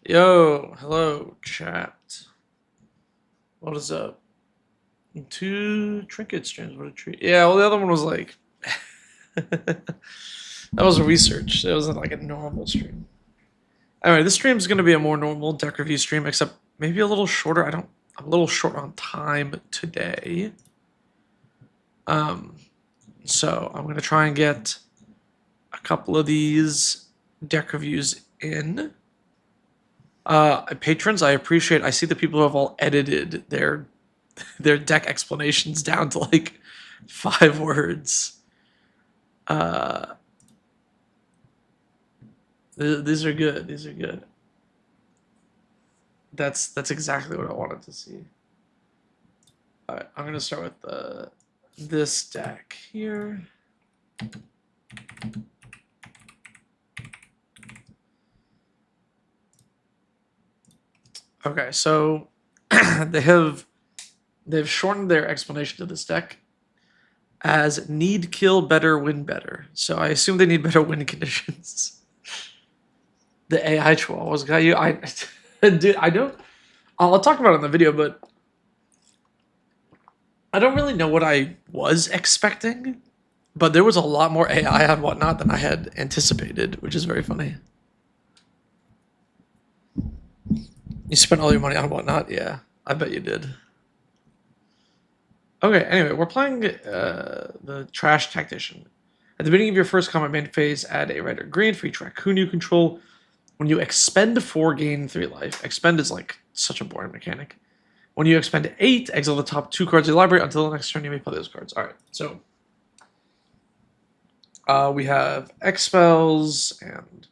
Yo, hello, chat. What is up? Two trinket streams. What a treat. Yeah, well, the other one was like that was research. It wasn't like a normal stream. Anyway, this stream is going to be a more normal deck review stream, except maybe a little shorter. I'm a little short on time today. Um, so I'm going to try and get a couple of these deck reviews in. Patrons, I appreciate. I see the people who have all edited their deck explanations down to like 5 words. These are good. These are good. That's exactly what I wanted to see. All right, I'm gonna start with this deck here. Okay, so they've shortened their explanation to this deck as need kill better, win better. So I assume they need better win conditions. The AI chihuahuas got you. Dude, I don't. I'll talk about it in the video, but I don't really know what I was expecting. But there was a lot more AI on Whatnot than I had anticipated, which is very funny. You spent all your money on Whatnot? Yeah, I bet you did. Okay, anyway, we're playing the Trash Tactician. At the beginning of your first combat main phase, add a red or green for each raccoon you control. When you expend 4, gain 3 life. Expend is like such a boring mechanic. When you expend 8, exile the top 2 cards of your library. Until the next turn, you may play those cards. All right, so we have expels and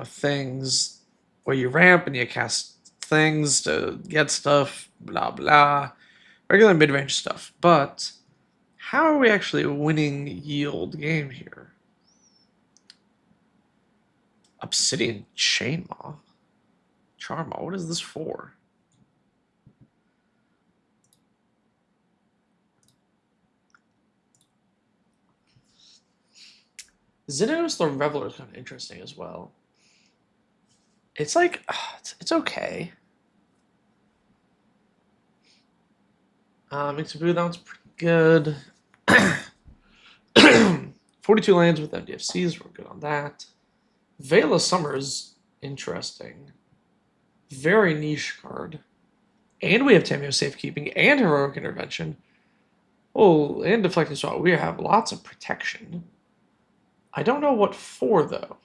things where you ramp and you cast things to get stuff. Blah blah, regular mid-range stuff. But how are we actually winning yield game here? Obsidian Chainmaw. Charmaw, what is this for? Xenos the Reveler is kind of interesting as well. It's like, it's okay. Makes a blue down's pretty good. 42 lands with MDFCs, we're good on that. Veil of Summer is interesting. Very niche card. And we have Tameo Safekeeping and Heroic Intervention. Oh, and Deflecting Swat. We have lots of protection. I don't know what for, though.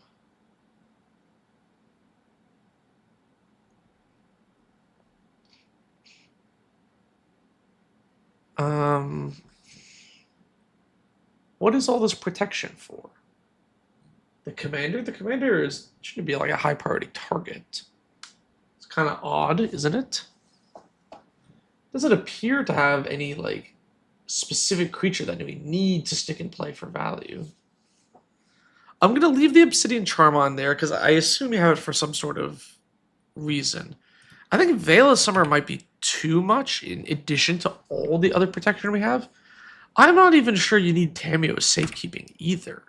What is all this protection for? The commander? The commander shouldn't be like a high priority target. It's kind of odd, isn't it? Doesn't appear to have any like specific creature that we need to stick in play for value. I'm gonna leave the Obsidian Charm on there because I assume you have it for some sort of reason. I think Veil of Summer might be too much in addition to all the other protection we have. I'm not even sure you need Tameo's Safekeeping either.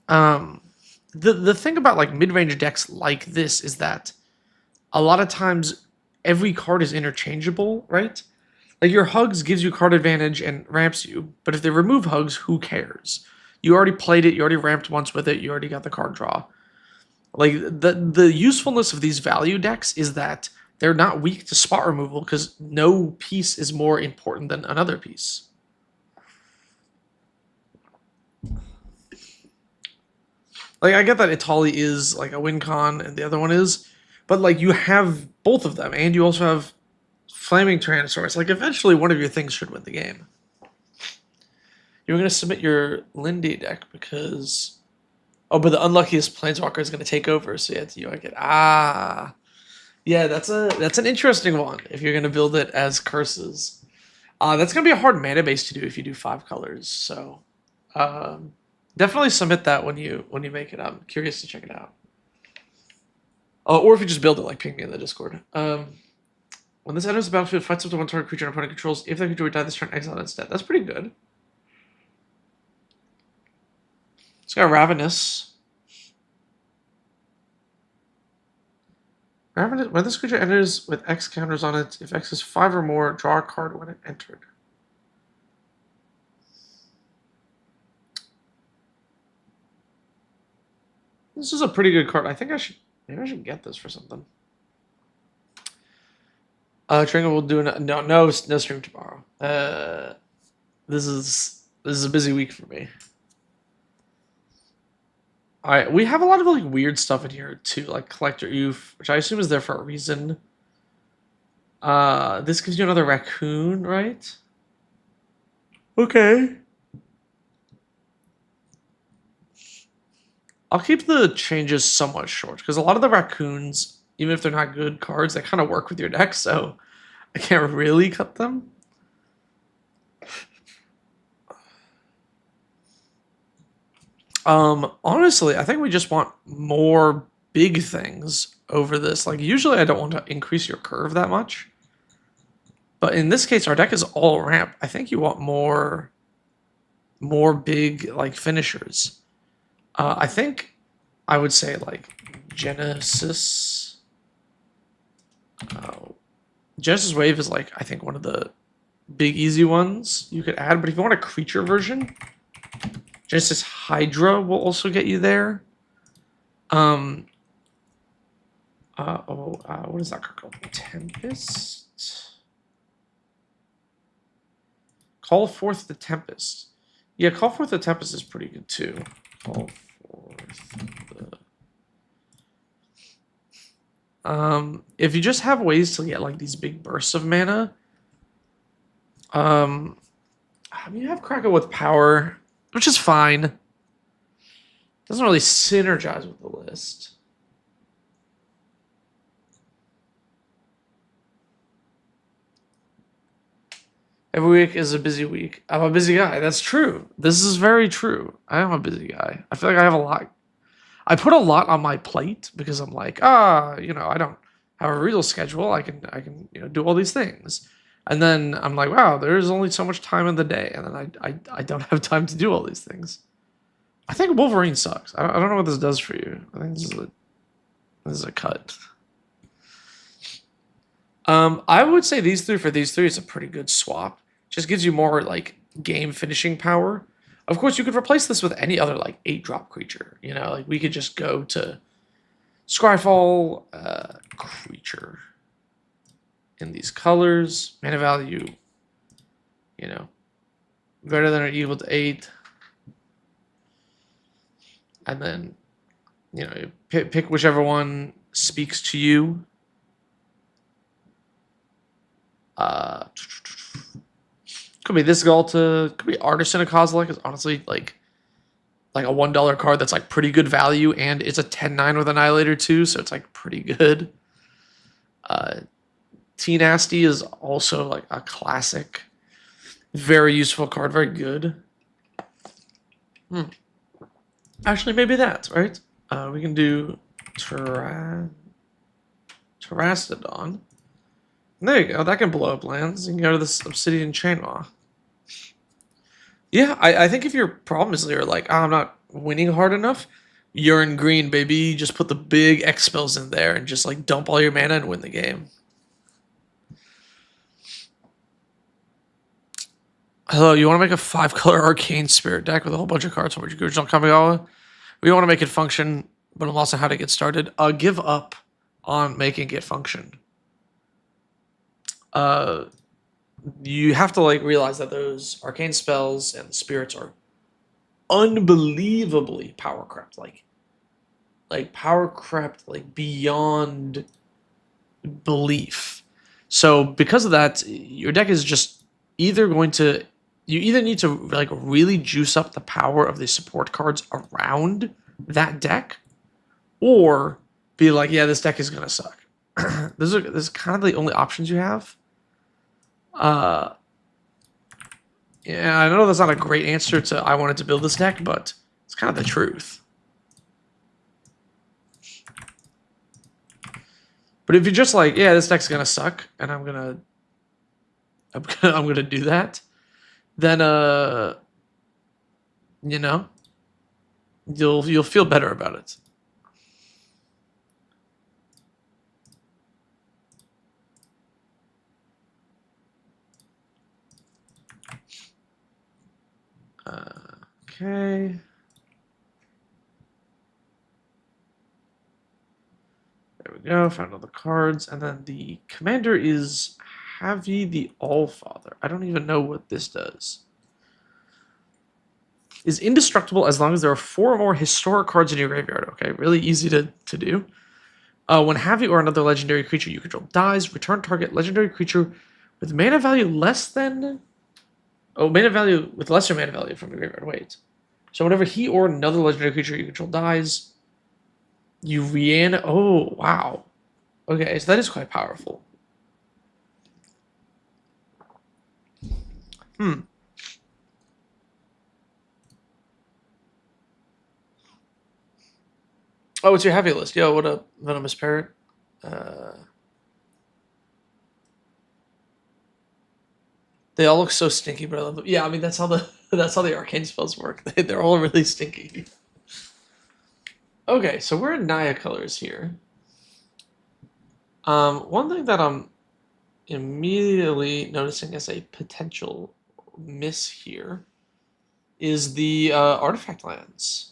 The thing about like mid-range decks like this is that a lot of times every card is interchangeable, right? Like your Hugs gives you card advantage and ramps you, but if they remove Hugs, who cares? You already played it, you already ramped once with it, you already got the card draw. Like the usefulness of these value decks is that they're not weak to spot removal because no piece is more important than another piece. Like I get that Itali is like a win con and the other one is, but like you have both of them and you also have Flaming Tyrannosaurus. Like eventually one of your things should win the game. You're gonna submit your Lindy deck because but the unluckiest Planeswalker is gonna take over, so you have to get yeah, that's an interesting one if you're gonna build it as curses. That's gonna be a hard mana base to do if you do 5 colors. So definitely submit that when you make it. I'm curious to check it out. Or if you just build it, like ping me in the Discord. When this enters the battlefield, fights up to one target creature an opponent controls. If that creature would die this turn, exile it instead. That's pretty good. It's got Ravenous. Ravenous. When this creature enters with X counters on it, if X is 5 or more, draw a card when it entered. This is a pretty good card. I think maybe I should get this for something. Tringa will do no stream tomorrow. This is a busy week for me. All right, we have a lot of like weird stuff in here too, like Collector Oof, which I assume is there for a reason. This gives you another raccoon, right? Okay. I'll keep the changes somewhat short because a lot of the raccoons, even if they're not good cards, they kind of work with your deck, so I can't really cut them. Honestly, I think we just want more big things over this. Like, usually I don't want to increase your curve that much. But in this case, our deck is all ramp. I think you want more big, like, finishers. I think I would say, like, Genesis. Genesis Wave is, like, I think one of the big, easy ones you could add. But if you want a creature version, Genesis Hydra will also get you there. What is that card called? Tempest? Call Forth the Tempest. Yeah, Call Forth the Tempest is pretty good too. Call Forth the... if you just have ways to get like these big bursts of mana, I mean, you have Kraken with power, which is fine. Doesn't really synergize with the list. Every week is a busy week. I'm a busy guy. That's true. This is very true. I am a busy guy. I feel like I have a lot. I put a lot on my plate because I'm like, I don't have a real schedule. I can do all these things. And then I'm like, wow, there's only so much time in the day. And then I don't have time to do all these things. I think Wolverine sucks. I don't know what this does for you. I think this is a cut. I would say these three for these three is a pretty good swap. Just gives you more like game finishing power. Of course, you could replace this with any other like 8-drop creature. Like we could just go to Scryfall creature in these colors, mana value, greater than or equal to 8, and then you pick whichever one speaks to you. Could be this Galta, could be Artisan of Kozilek. Is honestly like a $1 card that's like pretty good value, and it's a 10/9 with Annihilator too, so it's like pretty good. T Nasty is also like a classic, very useful card, very good. Actually, maybe that, right? We can do Terrastodon. There you go. That can blow up lands. You can go to this Obsidian Chainmaw. Yeah, I think if your problem is you're like, I'm not winning hard enough, you're in green, baby. Just put the big X spells in there and just like dump all your mana and win the game. Hello, you want to make a 5-color Arcane Spirit deck with a whole bunch of cards from your original Kamigawa? We want to make it function, but I'm lost on how to get started. Give up on making it function. You have to like realize that those arcane spells and spirits are unbelievably power crept, like power crept like beyond belief. So because of that, your deck is just either going to you either need to like really juice up the power of the support cards around that deck, or be like, yeah, this deck is gonna suck. Those are kind of the only options you have. Yeah, I know that's not a great answer to I wanted to build this deck, but it's kind of the truth. But if you're just like, yeah, this deck's gonna suck, and I'm gonna do that, then You'll feel better about it. Okay. There we go. Found all the cards, and then the commander is Javi the Allfather. I don't even know what this does. Is indestructible as long as there are 4 or more historic cards in your graveyard. Okay, really easy to do. When Javi or another legendary creature you control dies, return target legendary creature with mana value less than... Oh, mana value with lesser mana value from your graveyard. Wait. So whenever he or another legendary creature you control dies, you reanimate... Oh, wow. Okay, so that is quite powerful. Oh, it's your heavy list. Yo, what up, Venomous Parrot? They all look so stinky, but I love them. Yeah, I mean that's how the arcane spells work. They're all really stinky. Okay, so we're in Naya colors here. One thing that I'm immediately noticing as a potential miss here is the artifact lands.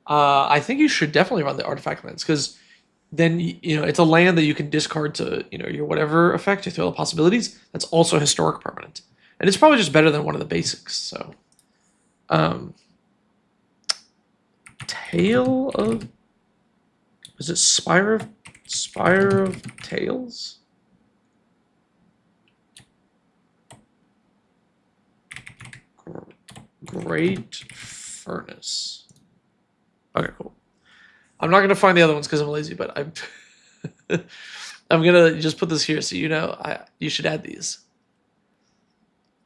I think you should definitely run the artifact lands because then it's a land that you can discard to your whatever effect, you throw the possibilities. That's also historic permanent, and it's probably just better than one of the basics. So, Tale of, is it Spire of Tales? Great Furnace. Okay, cool. I'm not gonna find the other ones because I'm lazy, but I'm gonna just put this here so you should add these.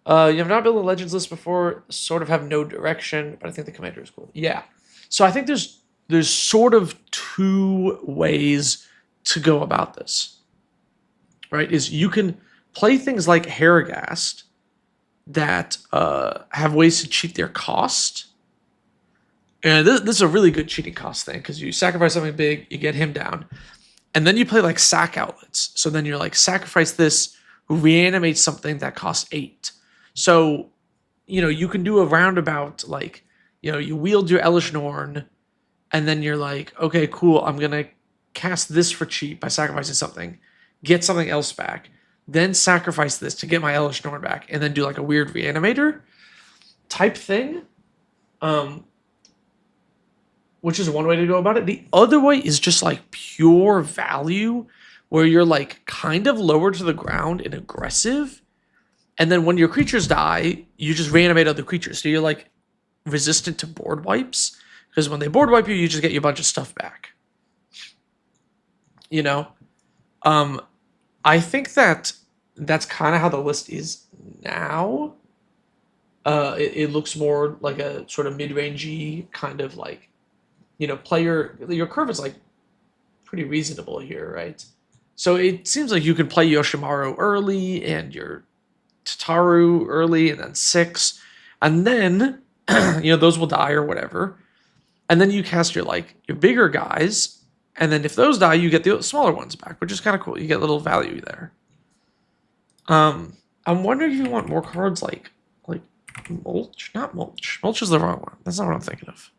You have not built a Legends list before, sort of have no direction, but I think the commander is cool. Yeah. So I think there's sort of 2 ways to go about this. Right? Is you can play things like Harrogast that have ways to cheat their cost. And this is a really good cheating cost thing because you sacrifice something big, you get him down. And then you play like sack outlets. So then you're like, sacrifice this, reanimate something that costs 8. So, you can do a roundabout, like, you wield your Elish Norn, and then you're like, okay, cool, I'm going to cast this for cheap by sacrificing something, get something else back, then sacrifice this to get my Elish Norn back, and then do like a weird reanimator type thing. Which is one way to go about it. The other way is just like pure value, where you're like kind of lower to the ground and aggressive. And then when your creatures die, you just reanimate other creatures. So you're like resistant to board wipes. Because when they board wipe you, you just get your bunch of stuff back. I think that's kind of how the list is now. It looks more like a sort of mid-rangey kind of like, your curve is like pretty reasonable here, right? So it seems like you can play Yoshimaru early and your Tataru early and then 6. And then, those will die or whatever. And then you cast your bigger guys. And then if those die, you get the smaller ones back, which is kind of cool. You get a little value there. I'm wondering if you want more cards like Mulch? Not Mulch. Mulch is the wrong one. That's not what I'm thinking of.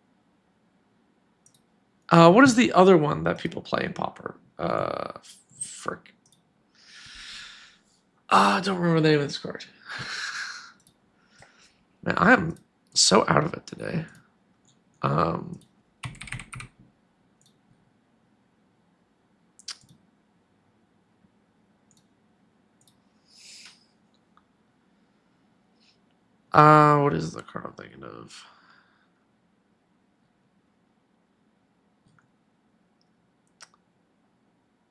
What is the other one that people play in Pauper? Frick. I don't remember the name of this card. Man, I am so out of it today. What is the card I'm thinking of?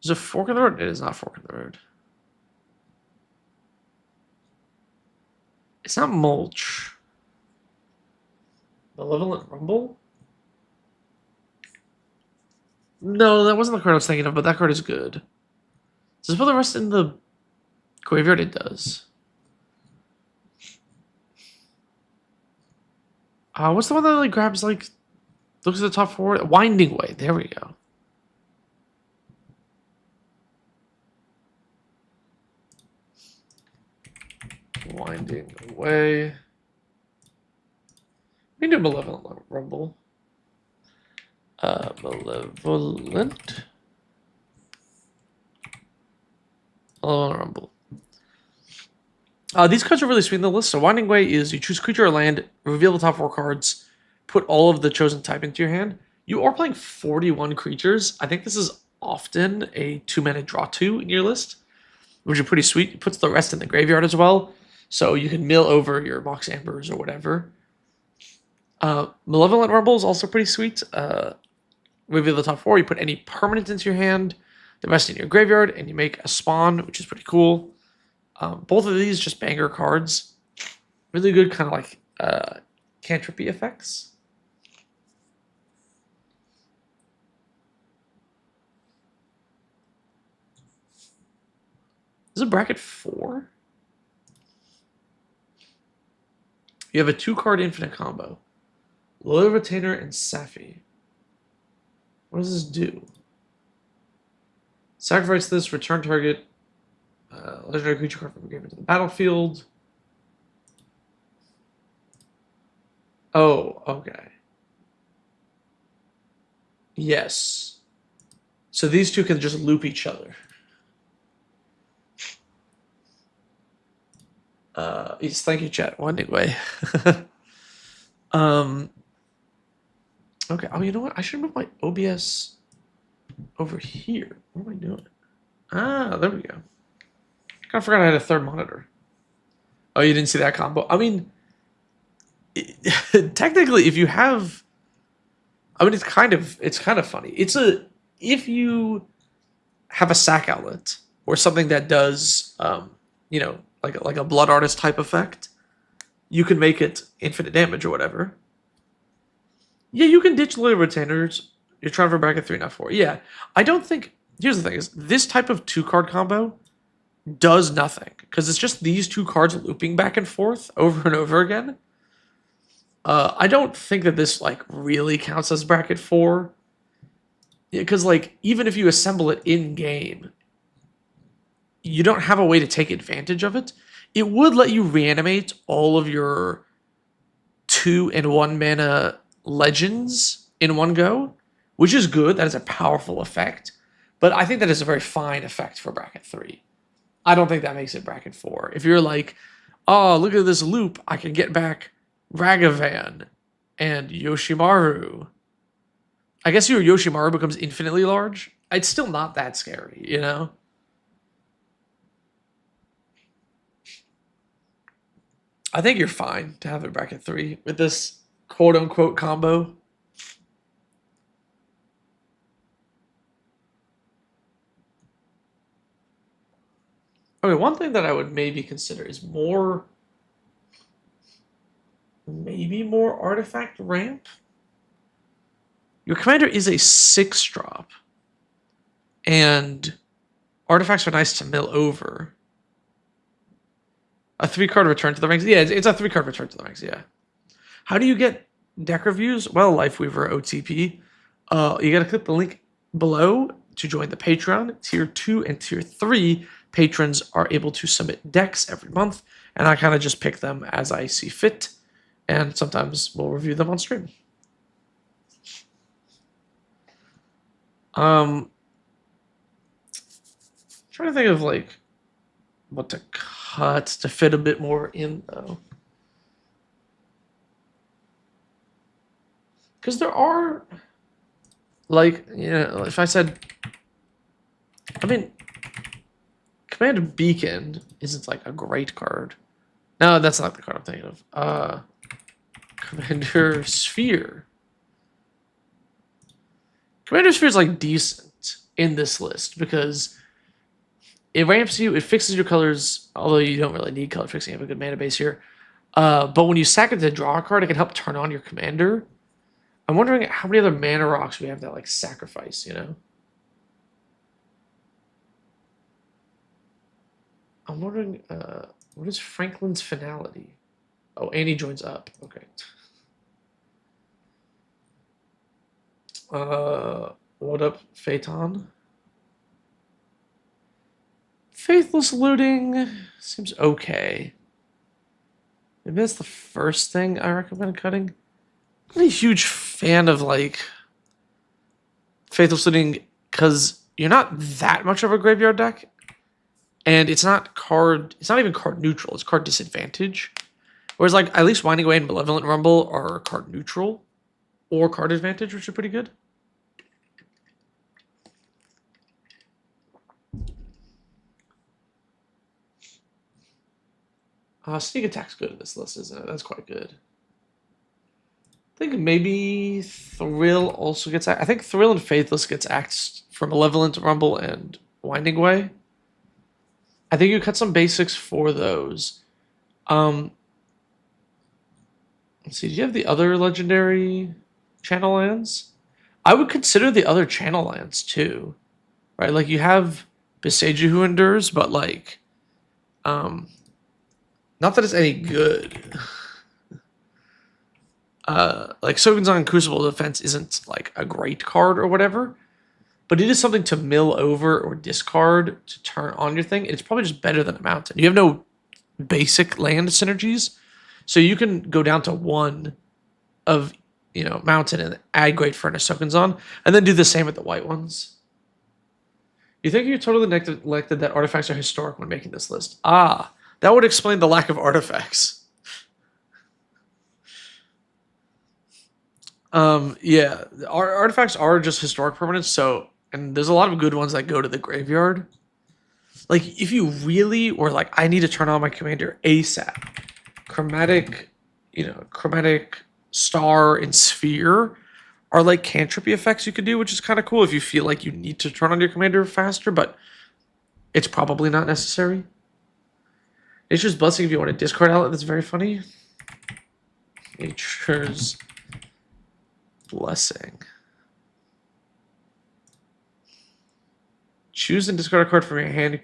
Is it Fork in the Road? It is not Fork in the Road. It's not Mulch. Malevolent Rumble? No, that wasn't the card I was thinking of, but that card is good. Does it put the rest in the graveyard? It does. What's the one that like grabs like looks at the top four? Winding Way. There we go. Winding Way. We can do Malevolent Rumble. Malevolent Rumble. These cards are really sweet in the list. So Winding Way is you choose creature or land, reveal the top 4 cards, put all of the chosen type into your hand. You are playing 41 creatures. I think this is often a 2-mana draw 2 in your list, which is pretty sweet. It puts the rest in the graveyard as well, so you can mill over your Mox Ambers or whatever. Malevolent Rumble is also pretty sweet. Reveal the top 4, you put any permanent into your hand, the rest in your graveyard, and you make a spawn, which is pretty cool. Both of these just banger cards. Really good kind of like cantripy effects. Is it bracket 4? You have a 2-card infinite combo. Loyal Retainer and Safi. What does this do? Sacrifice this, return target legendary creature card from the game into the battlefield. Oh, okay. Yes. So these two can just loop each other. Yes, thank you, chat. Winding Way. Okay. Oh, you know what? I should move my OBS over here. What am I doing? Ah, there we go. Kind of forgot I had a third monitor. Oh, you didn't see that combo? I mean, technically, if you have, I mean, it's kind of funny. If you have a sack outlet or something that does, like a blood artist type effect, you can make it infinite damage or whatever. Yeah, you can ditch Loyal Retainers. You're trying for bracket 3, not 4. Yeah, I don't think. Here's the thing: is this type of 2-card combo does nothing because it's just these 2 cards looping back and forth over and over again. I don't think that this like really counts as bracket 4 because like even if you assemble it in game, you don't have a way to take advantage of it. It would let you reanimate all of your 2 and 1 mana legends in one go, which is good. That is a powerful effect, but I think that is a very fine effect for bracket 3. I don't think that makes it bracket 4. If you're like, oh, look at this loop, I can get back Ragavan and Yoshimaru. I guess your Yoshimaru becomes infinitely large. It's still not that scary, you know? I think you're fine to have a bracket 3 with this quote-unquote combo. Okay, one thing that I would maybe consider is maybe more artifact ramp. Your commander is a 6-drop, and artifacts are nice to mill over. A 3-card return to the ranks. Yeah, it's a 3-card return to the ranks, yeah. How do you get deck reviews? Well, Lifeweaver OTP. You gotta click the link below to join the Patreon. Tier 2 and Tier 3 patrons are able to submit decks every month, and I kind of just pick them as I see fit, and sometimes we'll review them on stream. Trying to think of like what to cut to fit a bit more in though, because there are like, you know, if I said, I mean, Commander Beacon isn't like a great card. No, that's not the card I'm thinking of. Commander Sphere. Commander Sphere is like decent in this list because it ramps you, it fixes your colors, although you don't really need color fixing. You have a good mana base here. But when you sack it to draw a card, it can help turn on your commander. I'm wondering how many other mana rocks we have that like sacrifice, you know? I'm wondering, what is Franklin's Finality? Oh, Annie joins up. Okay. What up, Phaeton? Faithless looting seems okay. Maybe that's the first thing I recommend cutting. I'm not a huge fan of like Faithless looting because you're not that much of a graveyard deck, and it's not card. It's not even card neutral. It's card disadvantage. Whereas like at least Winding Way and Malevolent Rumble are card neutral or card advantage, which are pretty good. Sneak Attack's good in this list, isn't it? That's quite good. I think maybe Thrill also gets... I think Thrill and Faithless gets axed for Malevolent Rumble and Winding Way. I think you cut some basics for those. Let's see, do you have the other legendary channel lands? I would consider the other channel lands too. Right? Like you have Beseiju who endures, but like not that it's any good. Like Shogun's Crucible Defense isn't like a great card or whatever, but it is something to mill over or discard to turn on your thing. It's probably just better than a mountain. You have no basic land synergies, so you can go down to one of mountain and add Great Furnace Shogun's, and then do the same with the white ones. You think you totally neglected that artifacts are historic when making this list? Ah, that would explain the lack of artifacts. Yeah, artifacts are just historic permanents, and there's a lot of good ones that go to the graveyard. Like, if you really were like, I need to turn on my commander ASAP, chromatic star and sphere are like cantripy effects you could do, which is kind of cool if you feel like you need to turn on your commander faster, but it's probably not necessary. Nature's Blessing if you want a discard outlet, that's very funny. Nature's Blessing. Choose and discard a card from your hand.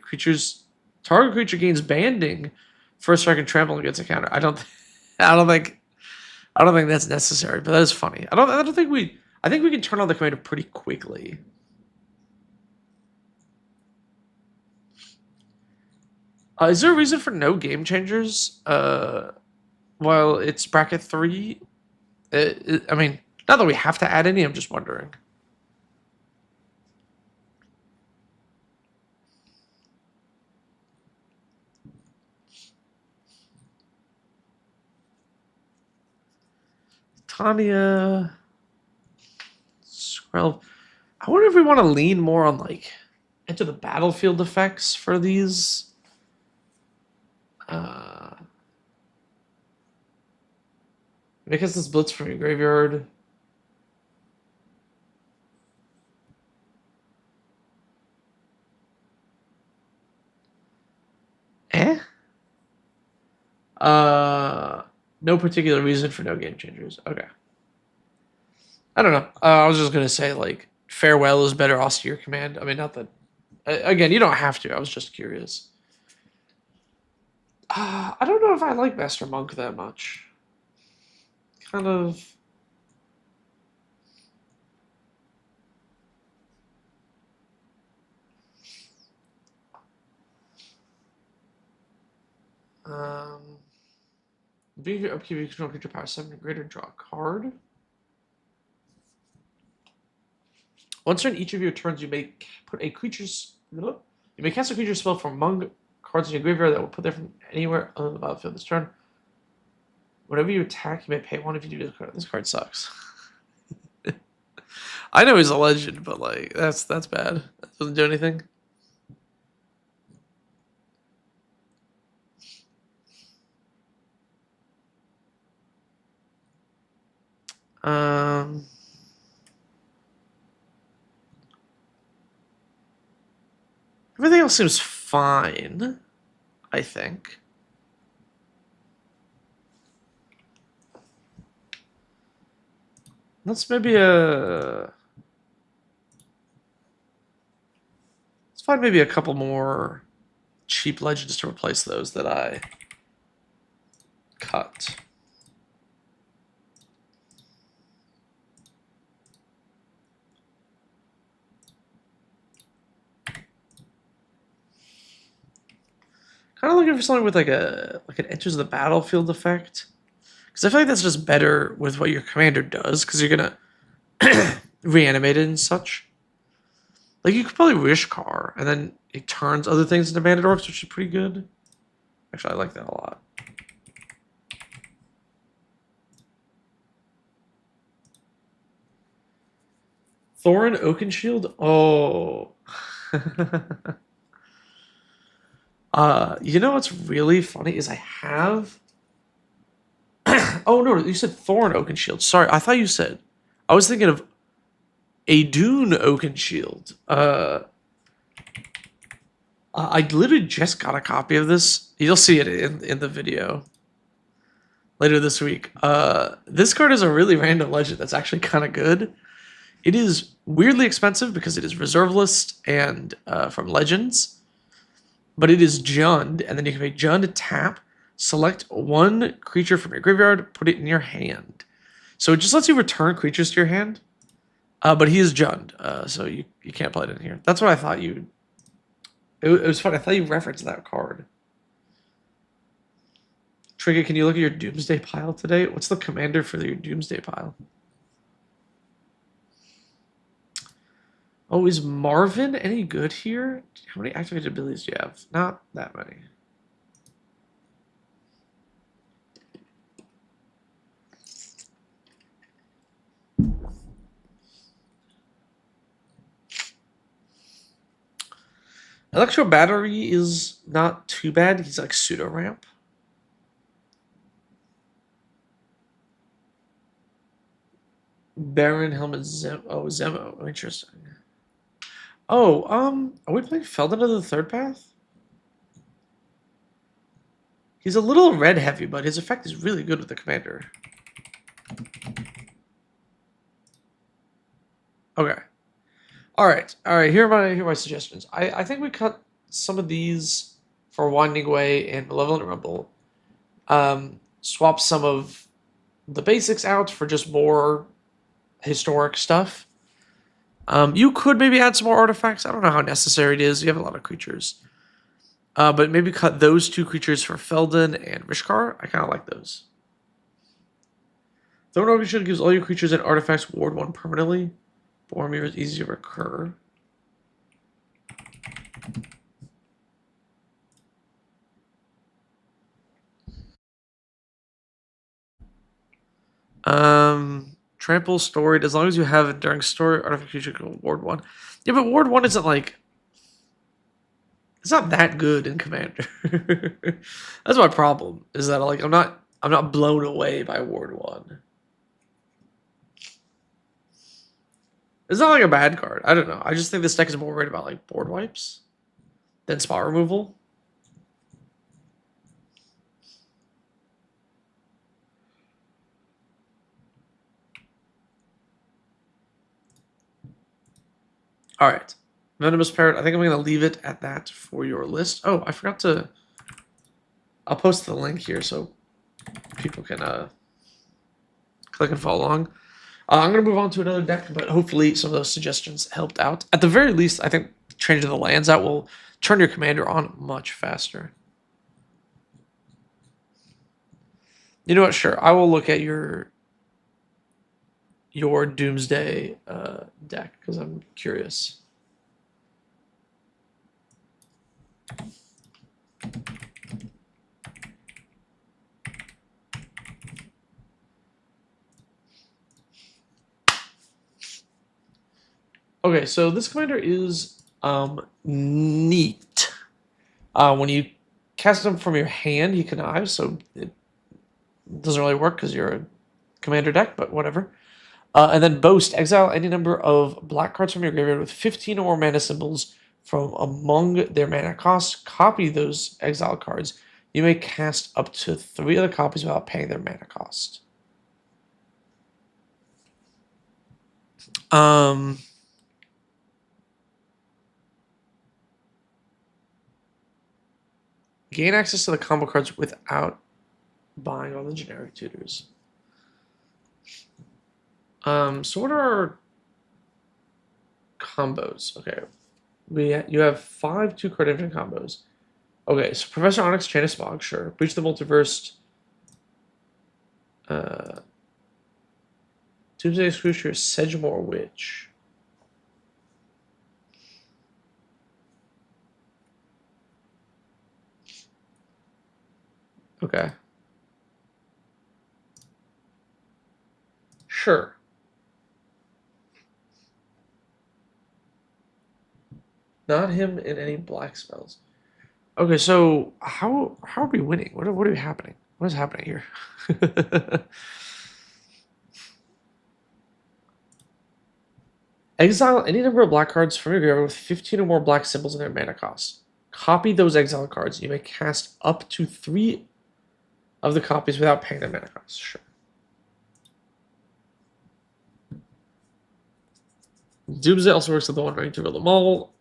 Target creature gains banding. First strike and trample and gets a counter. I don't think that's necessary, but that is funny. I think we can turn on the commander pretty quickly. Is there a reason for no game changers? While it's bracket 3, I mean, not that we have to add any. I'm just wondering. Tanya, Skrell. I wonder if we want to lean more on like into the battlefield effects for these. Because this blitz from your graveyard. No particular reason for no game changers. Okay. I don't know. I was just gonna say like Farewell is better austere command. I mean, not that. Again, you don't have to. I was just curious. I don't know if I like Master Monk that much. Kind of. Being your upkeep, you control creature power 7 or greater, draw a card. Once during each of your turns, you may put a creature's. You may cast a creature spell from among cards in your graveyard that will put there from anywhere on the battlefield this turn. Whenever you attack, you may pay 1 if you do this card. This card sucks. I know he's a legend, but like that's bad. That doesn't do anything. Everything else seems fine, I think. Let's find maybe a couple more cheap legends to replace those that I cut. Kind of looking for something with like an enters the battlefield effect. Because I feel like that's just better with what your commander does, because you're gonna reanimate it and such. Like you could probably wish car, and then it turns other things into bandit orcs, which is pretty good. Actually, I like that a lot. Thorin Oakenshield? Oh. You know what's really funny is I have. Oh no, you said Thorin Oakenshield. Sorry, I thought you said. I was thinking of Adun Oakenshield. I literally just got a copy of this. You'll see it in the video later this week. This card is a really random legend that's actually kind of good. It is weirdly expensive because it is reserve list and from Legends, but it is Jund, and then you can make Jund tap, select one creature from your graveyard, put it in your hand. So it just lets you return creatures to your hand, but he is Jund, so you can't play it in here. That's what I thought you. It was fun. I thought you referenced that card. Trigger, can you look at your Doomsday pile today? What's the commander for your Doomsday pile? Oh, is Marvin any good here? How many activated abilities do you have? Not that many. Electro Battery is not too bad. He's like pseudo ramp. Baron Helmet Zemo. Oh, Zemo. Interesting. Oh, are we playing Felden of the Third Path? He's a little red heavy, but his effect is really good with the commander. Okay. All right. Here are my suggestions. I think we cut some of these for Winding Way and Malevolent Rumble. Swap some of the basics out for just more historic stuff. You could maybe add some more artifacts. I don't know how necessary it is. You have a lot of creatures. But maybe cut those two creatures for Felden and Rishkar. I kind of like those. Thrown Orchard gives all your creatures and artifacts ward 1 permanently. Boromir is easy to recur. Trample storied. As long as you have Enduring Story, artifact creature can ward 1. Yeah, but ward 1 isn't like. It's not that good in Commander. That's my problem. Is that like I'm not blown away by ward 1. It's not like a bad card. I don't know. I just think this deck is more worried about like board wipes than spot removal. All right. Venomous Parrot. I think I'm going to leave it at that for your list. Oh, I forgot to. I'll post the link here so people can click and follow along. I'm going to move on to another deck, but hopefully some of those suggestions helped out. At the very least, I think changing the lands out will turn your commander on much faster. You know what? Sure, I will look at your Doomsday deck because I'm curious. Okay, so this commander is neat. When you cast him from your hand, he connives, so it doesn't really work because you're a commander deck, but whatever. And then Boast, exile any number of black cards from your graveyard with 15 or more mana symbols from among their mana cost. Copy those exile cards. You may cast up to 3 other copies without paying their mana cost. Gain access to the combo cards without buying all the generic tutors. So what are our combos? Okay, you have 5 2-card engine combos. Okay, so Professor Onyx, Chain of Smog, sure. Breach the Multiverse. Doomsday Excruciator, Sedgemoor Witch. Okay. Sure. Not him in any black spells. Okay, so how are we winning? What are happening? What is happening here? Exile any number of black cards from your graveyard with 15 or more black symbols in their mana cost. Copy those exile cards. You may cast up to 3 of the copies without paying their mana cost. Sure. Doomsday also works with the One Ring to rule them all.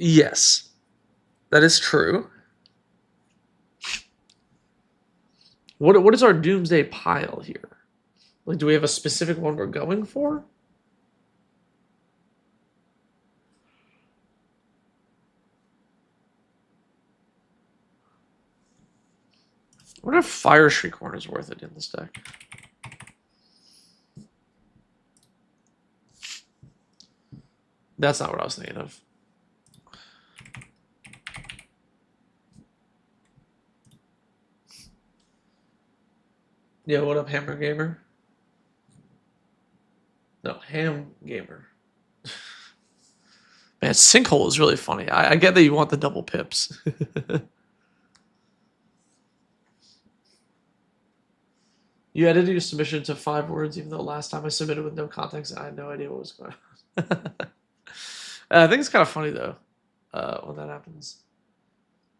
Yes, that is true. What is our Doomsday pile here? Like, do we have a specific one we're going for? I wonder if Fire Shriek Horn is worth it in this deck. That's not what I was thinking of. Yeah, what up, Hammer Gamer? No, Ham Gamer. Man, Sinkhole is really funny. I get that you want the double pips. You edited your submission to 5 words, even though last time I submitted with no context, I had no idea what was going on. I think it's kind of funny, though, when that happens.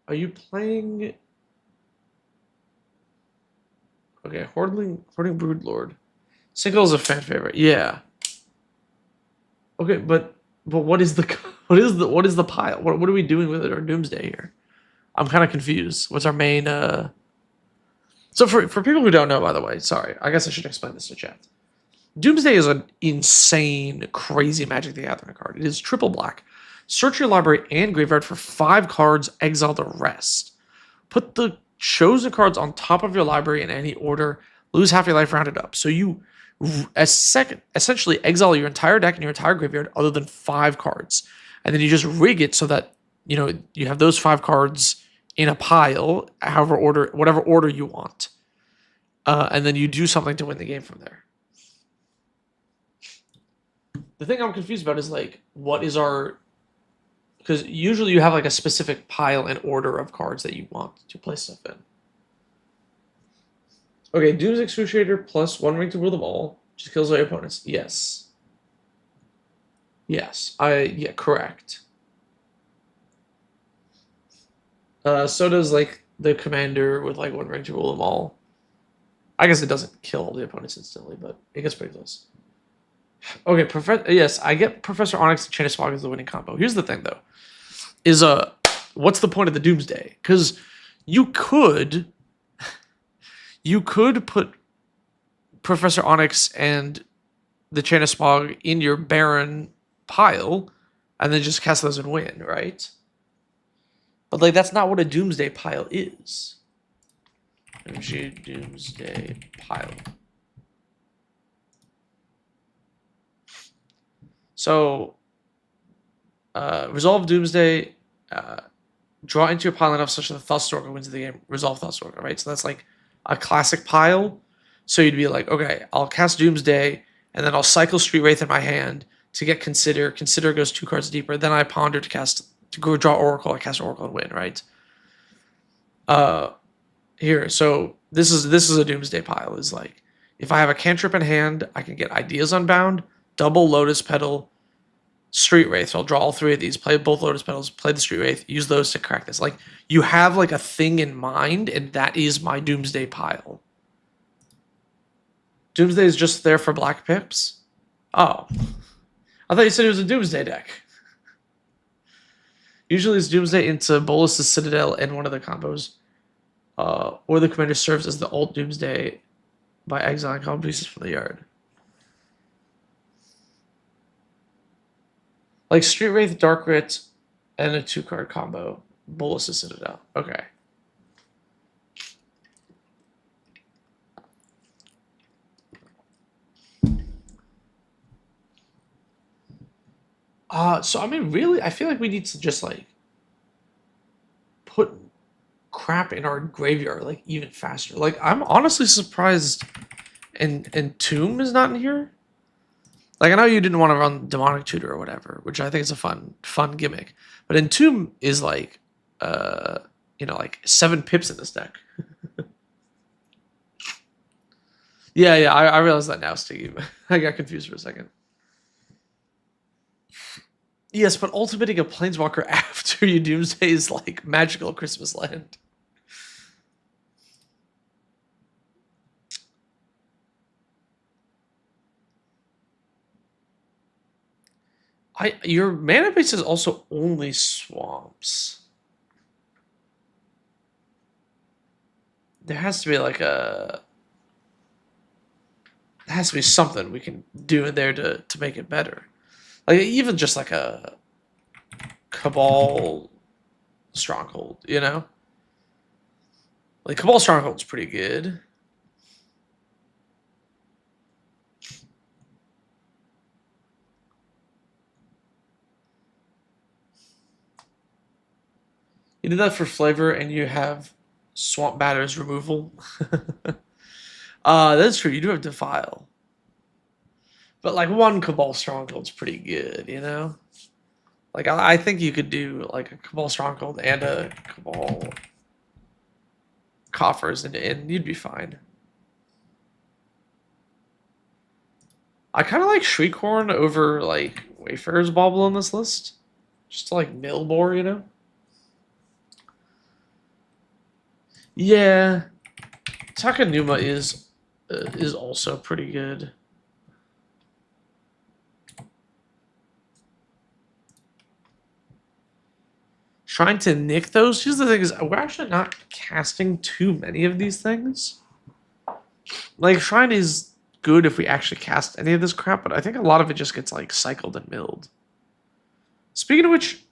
Are you playing... Okay, Hoarding Broodlord. Sinkhole is a fan favorite. Yeah. Okay, but what is the pile? What are we doing with it or Doomsday here? I'm kind of confused. What's our main So for people who don't know, by the way, sorry, I guess I should explain this to chat. Doomsday is an insane, crazy Magic the Gathering card. It is triple black. Search your library and graveyard for 5 cards, exile the rest. Put the chosen cards on top of your library in any order, lose half your life, rounded up. So you essentially exile your entire deck and your entire graveyard other than 5 cards. And then you just rig it so that, you have those 5 cards in a pile, whatever order you want. And then you do something to win the game from there. The thing I'm confused about is, like, what is our... Because usually you have, like, a specific pile and order of cards that you want to play stuff in. Okay, Doom's Excruciator plus 1 ring to rule them all. Just kills all your opponents. Yes. Yes. Yeah, correct. So does, like, the commander with, like, 1 ring to rule them all. I guess it doesn't kill all the opponents instantly, but it gets pretty close. Okay, yes, I get Professor Onyx and Chain of Smog as the winning combo. Here's the thing, though. Is, what's the point of the Doomsday? Because you could put Professor Onyx and the Chain of Smog in your Baron pile and then just cast those and win, right? But, like, that's not what a Doomsday pile is. MG Doomsday pile. So, resolve Doomsday, draw into your pile enough such that the Thoughtstalker wins the game. Resolve Thoughtstalker, right? So that's like a classic pile. So you'd be like, okay, I'll cast Doomsday, and then I'll cycle Street Wraith in my hand to get Consider. Consider goes 2 cards deeper. Then I ponder to go draw Oracle. I cast Oracle and win, right? Here, so this is a Doomsday pile. Is like, if I have a cantrip in hand, I can get Ideas Unbound, double Lotus Petal, Street Wraith. So I'll draw all 3 of these, play both Lotus Petals, play the Street Wraith, use those to crack this. Like, you have, like, a thing in mind, and that is my Doomsday pile. Doomsday is just there for black pips? Oh. I thought you said it was a Doomsday deck. Usually it's Doomsday into Bolas' Citadel and one of the combos. Or the commander serves as the alt Doomsday by exiling common pieces from the yard. Like Street Wraith, Dark Writ, and a 2-card combo. Bolus of Citadel. Okay. So I mean, really, I feel like we need to just like put crap in our graveyard like even faster. Like I'm honestly surprised, and Tomb is not in here. Like I know you didn't want to run Demonic Tutor or whatever, which I think is a fun gimmick. But Entomb is like, like 7 pips in this deck. Yeah, I realize that now, Steve. I got confused for a second. Yes, but ultimating a Planeswalker after your Doomsday is like magical Christmas land. Your mana base is also only swamps. There has to be like there has to be something we can do in there to make it better. Like even just like a Cabal Stronghold, you know? Like Cabal Stronghold's pretty good. You did that for flavor and you have Swamp Batter's removal. That's true, you do have Defile. But like one Cabal Stronghold's pretty good, you know? Like I think you could do like a Cabal Stronghold and a Cabal Coffers and you'd be fine. I kind of like Shriekhorn over like Wayfarer's Bauble on this list. Just to like mill more, you know? Yeah. Takanuma is also pretty good. Trying to nick those. Here's the thing: is we're actually not casting too many of these things. Like Shrine is good if we actually cast any of this crap, but I think a lot of it just gets like cycled and milled. Speaking of which,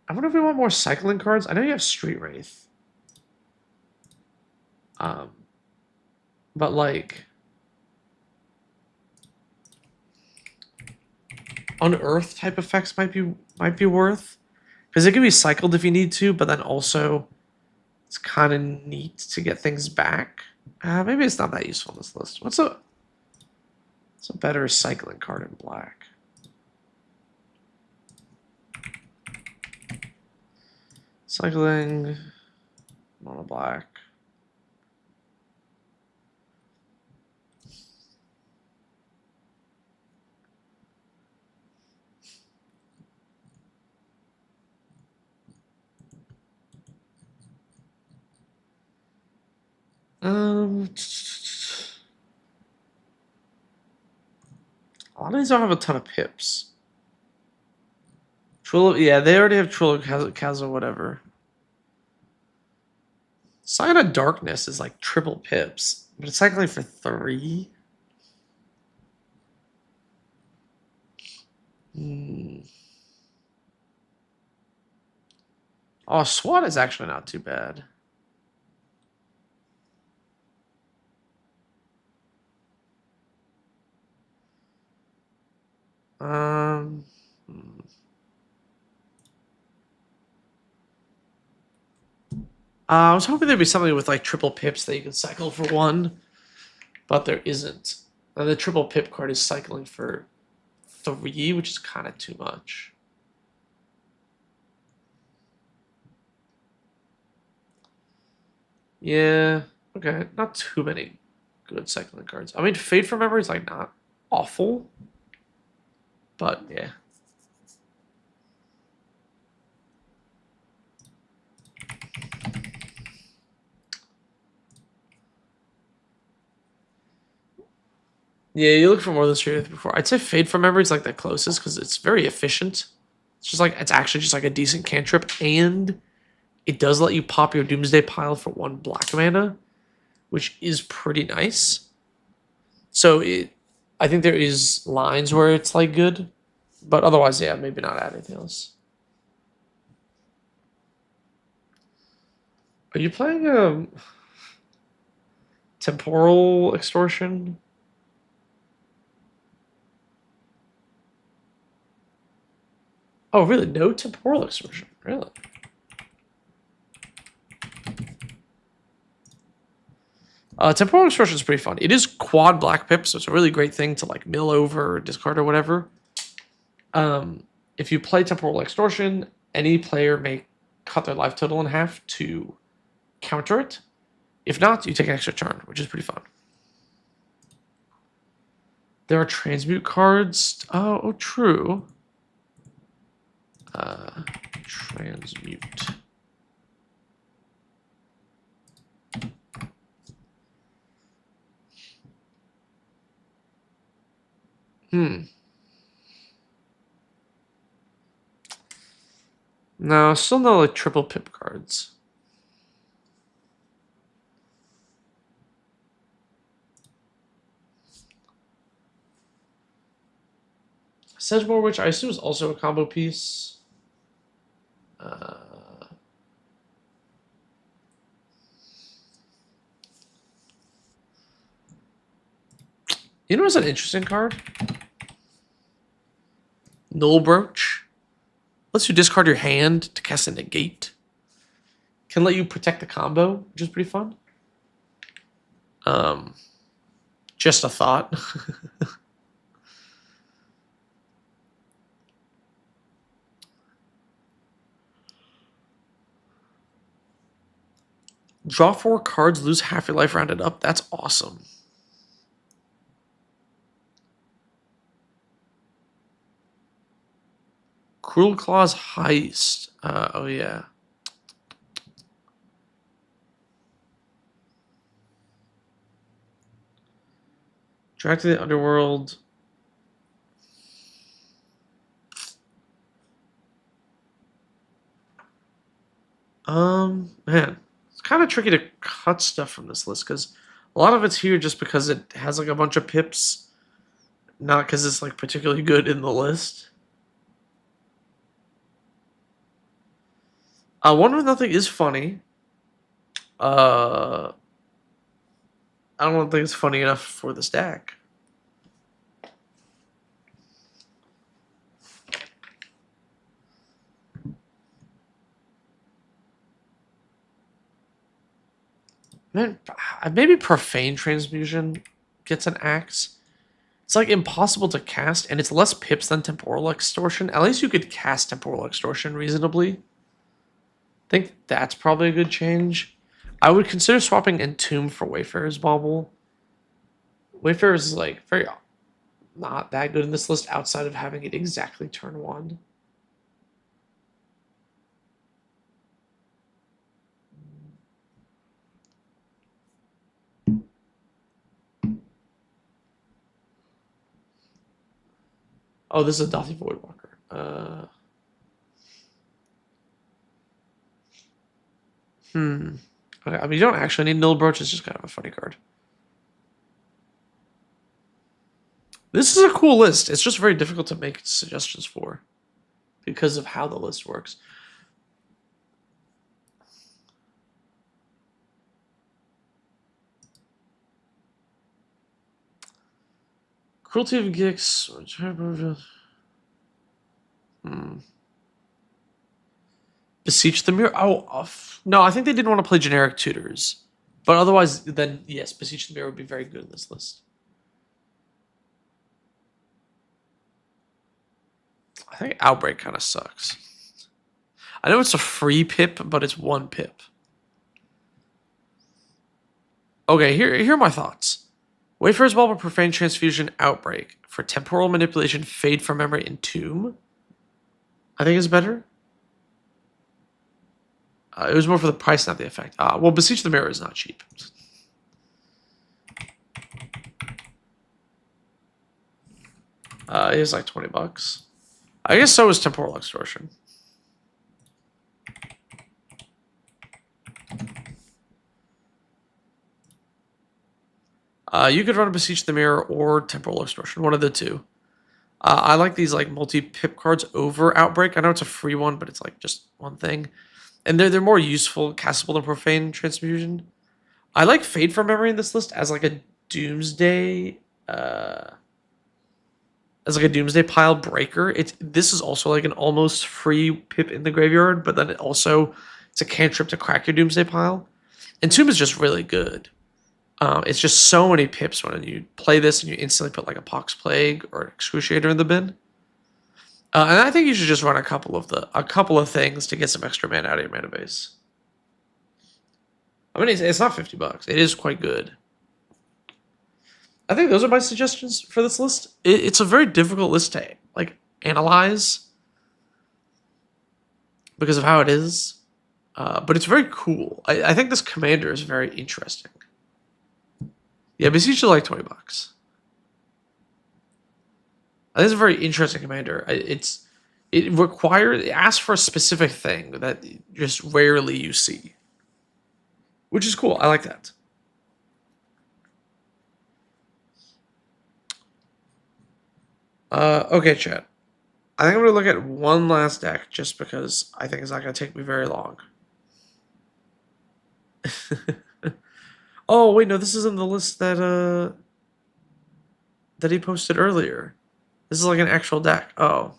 I wonder if we want more cycling cards. I know you have Street Wraith. But like Unearth type effects might be worth. Because it can be cycled if you need to, but then also it's kind of neat to get things back. Maybe it's not that useful in this list. What's a better cycling card in black? Cycling, mono black. A lot of these don't have a ton of pips. Trullo, yeah, they already have Trullo, Kaza, whatever. Sign of Darkness is like triple pips, but it's cycling for 3. Oh, SWAT is actually not too bad. I was hoping there'd be something with like triple pips that you could cycle for 1, but there isn't. And the triple pip card is cycling for 3, which is kind of too much. Yeah, okay, not too many good cycling cards. I mean, Fade from Memory is like not awful, but yeah. Yeah, you look for more than Street Wraith before. I'd say Fade from Memory is like the closest because it's very efficient. It's just like it's actually just like a decent cantrip, and it does let you pop your Doomsday Pile for 1 black mana, which is pretty nice. So I think there is lines where it's like good, But otherwise, yeah, maybe not add anything else. Are you playing temporal extortion? Oh, really? No temporal extortion? Really? Temporal extortion is pretty fun. It is quad black pip, so it's a really great thing to like mill over or discard or whatever. If you play temporal extortion, any player may cut their life total in half to counter it. If not, you take an extra turn, which is pretty fun. There are transmute cards. Oh, true. Transmute. No, still no like triple pip cards. Sedgemoor, which I assume is also a combo piece. You know what's an interesting card? Null Brooch. Lets you discard your hand to cast a negate. Can let you protect the combo, which is pretty fun. Just a thought. Draw 4 cards, lose half your life rounded up. That's awesome. Cruel Claw's Heist. Oh, yeah. Drag to the Underworld. Man, it's kind of tricky to cut stuff from this list because a lot of it's here just because it has like a bunch of pips, not because it's like particularly good in the list. 1 with Nothing is funny. I don't think it's funny enough for the stack. Man, maybe Profane Transmutation gets an axe. It's like impossible to cast, and it's less pips than Temporal Extortion. At least you could cast Temporal Extortion reasonably. I think that's probably a good change. I would consider swapping Entomb for Wayfarer's Bauble. Wayfarer's is like very not that good in this list outside of having it exactly turn 1. Oh, this is a Dothy Voidwalker. Okay, I mean, you don't actually need Null Brooch. It's just kind of a funny card. This is a cool list. It's just very difficult to make suggestions for because of how the list works. Cruelty of Gix. Beseech the Mirror. Oh, no, I think they didn't want to play generic tutors. But otherwise, then, yes, Beseech the Mirror would be very good in this list. I think Outbreak kind of sucks. I know it's a free pip, but it's 1 pip. Okay, here are my thoughts. Wayfarer's Bauble, Profane Transfusion, Outbreak. For Temporal Manipulation, Fade from Memory, Entomb. I think is better. It was more for the price, not the effect. Well, Beseech the Mirror is not cheap. It is like $20. I guess so is Temporal Extortion. You could run a Beseech the Mirror or Temporal Extortion, one of the two. I like these like multi-pip cards over Outbreak. I know it's a free one, but it's like just one thing. And they're more useful, castable than Profane Transfusion. I like Fade from Memory in this list as like a Doomsday uh pile breaker. This is also like an almost free pip in the graveyard, but then it's a cantrip to crack your Doomsday pile. And Tomb is just really good. It's just so many pips when you play this and you instantly put like a Pox Plague or Excruciator in the bin. And I think you should just run a couple of things to get some extra mana out of your mana base. I mean, it's not $50. It is quite good. I think those are my suggestions for this list. It's a very difficult list to like analyze because of how it is, but it's very cool. I think this commander is very interesting. Yeah, Beseech you like $20. I think it's a very interesting commander. It asks for a specific thing that just rarely you see, which is cool. I like that. Okay, chat. I think I'm gonna look at one last deck just because I think it's not gonna take me very long. Oh wait, no, this isn't the list that he posted earlier. This is like an actual deck. Oh.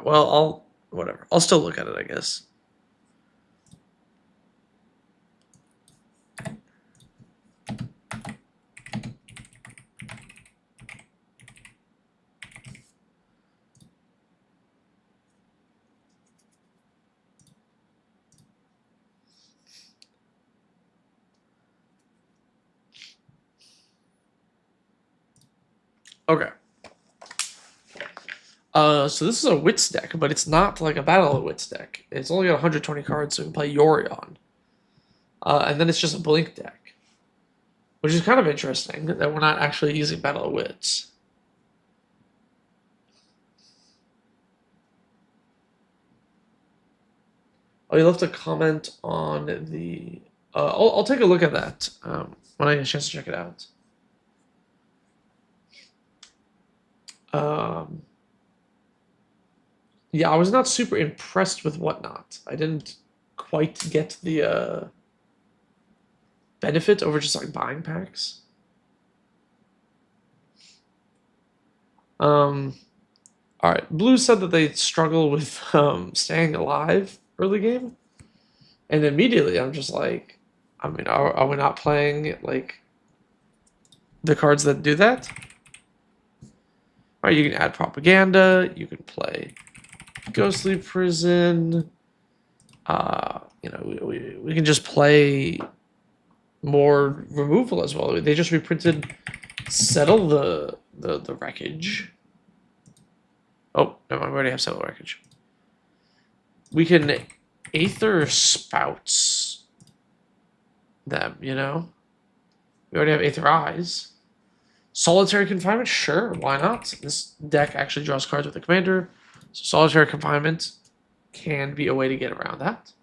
Well, whatever. I'll still look at it, I guess. Okay. So this is a Wits deck, but it's not like a Battle of Wits deck. It's only got 120 cards, so we can play Yorion. And then it's just a Blink deck, which is kind of interesting that we're not actually using Battle of Wits. Oh, you'll have to comment on the... I'll take a look at that when I get a chance to check it out. Yeah, I was not super impressed with Whatnot. I didn't quite get the benefit over just like buying packs. All right. Blue said that they struggle with staying alive early game, and immediately I'm just like, I mean, are we not playing like the cards that do that? All right, you can add propaganda. You can play Ghostly Prison. You know, we can just play more removal as well. They just reprinted Settle the Wreckage. Oh, no, I already have Settle Wreckage. We can Aether Spouts them, you know? We already have Aether Eyes. Solitary Confinement? Sure, why not? This deck actually draws cards with the commander. So Solitary Confinement can be a way to get around that.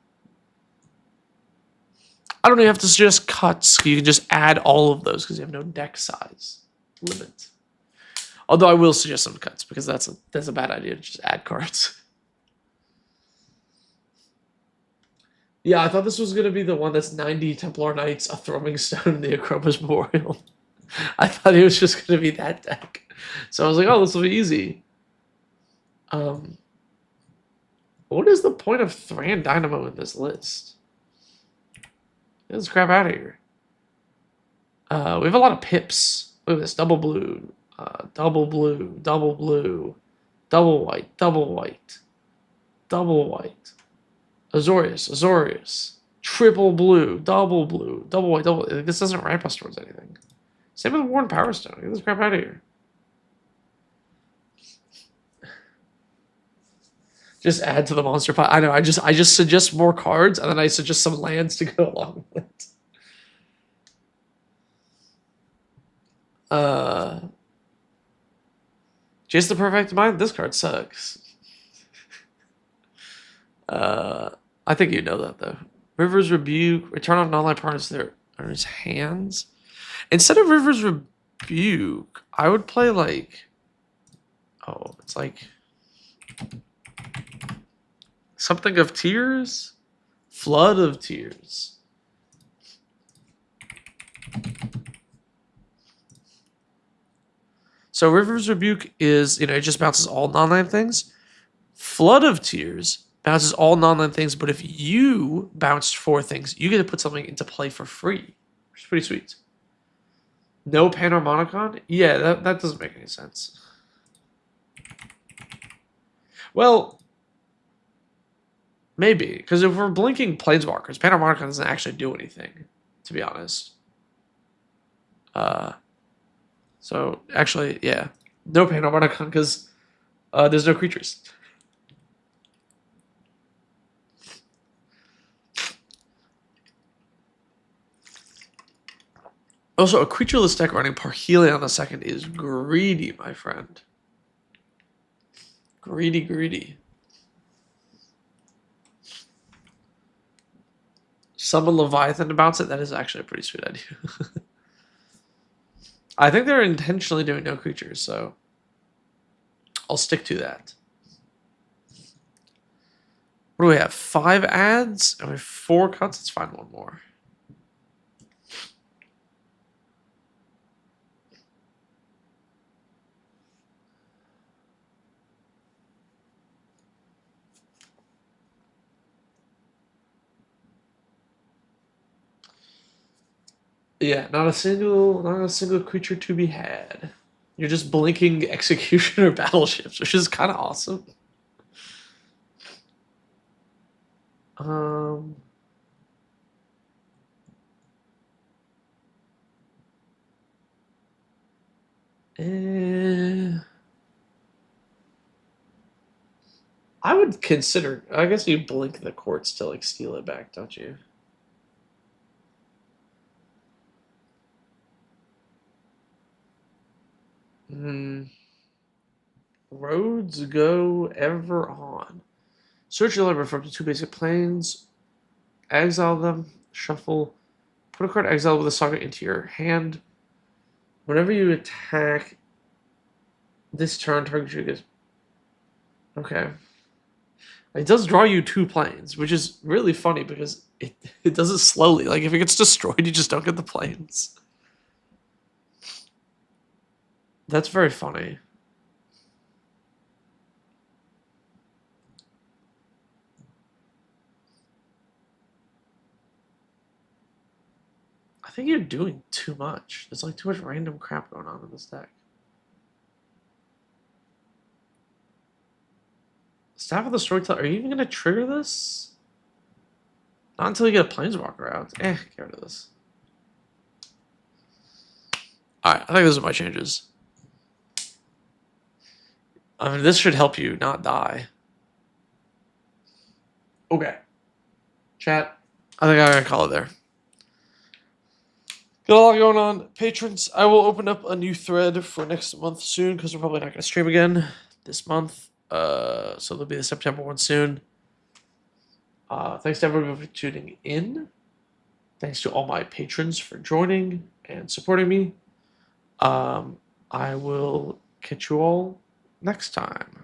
I don't even have to suggest cuts. You can just add all of those because you have no deck size limit. Although I will suggest some cuts because that's a bad idea to just add cards. Yeah, I thought this was going to be the one that's 90 Templar Knights, a Throwing Stone, and the Acroba's Memorial. I thought it was just going to be that deck. So I was like, oh, this will be easy. What is the point of Thran Dynamo in this list? Get this crap out of here. We have a lot of pips. Look at this. Double blue. Double blue. Double blue. Double white. Double white. Double white. Azorius. Triple blue. Double blue. Double white. Double. This doesn't ramp us towards anything. Same with Worn Power Stone. Get this crap out of here. Just add to the monster pile. I know. I just suggest more cards, and then I suggest some lands to go along with it. Just the Perfect Mind. This card sucks. I think you know that though. River's Rebuke. Return on non-life partners there on his hands. Instead of River's Rebuke. I would play like... Oh, it's like... Something of Tears? Flood of Tears. So River's Rebuke is, it just bounces all non-land things. Flood of Tears bounces all non-land things, but if you bounced 4 things, you get to put something into play for free, which is pretty sweet. No Panormonicon? Yeah, that doesn't make any sense. Well, maybe, because if we're blinking Planeswalkers, Panormonicon doesn't actually do anything, to be honest. So, actually, yeah. No Panormonicon, because there's no creatures. Also, a creatureless deck running Parhelion on the second is greedy, my friend. Greedy, greedy. Summon Leviathan to bounce it, that is actually a pretty sweet idea. I think they're intentionally doing no creatures, so I'll stick to that. What do we have? 5 ads? And we have 4 cuts? Let's find one more. Yeah, not a single creature to be had. You're just blinking executioner battleships, which is kind of awesome. I would consider. I guess you blink the courts to like steal it back, don't you? Roads go ever on. Search your library for up to 2 basic planes. Exile them. Shuffle. Put a card exiled with a saga into your hand. Whenever you attack this turn, target you gets. Okay. It does draw you 2 planes, which is really funny because it does it slowly. Like if it gets destroyed, you just don't get the planes. That's very funny. I think you're doing too much. There's like too much random crap going on in this deck. Staff of the Storyteller, are you even going to trigger this? Not until you get a Planeswalker out. Get rid of this. Alright, I think those are my changes. I mean, this should help you not die. Okay. Chat, I think I'm going to call it there. Got a lot going on. Patrons, I will open up a new thread for next month soon because we're probably not going to stream again this month. So there'll be the September one soon. Thanks to everybody for tuning in. Thanks to all my patrons for joining and supporting me. I will catch you all next time.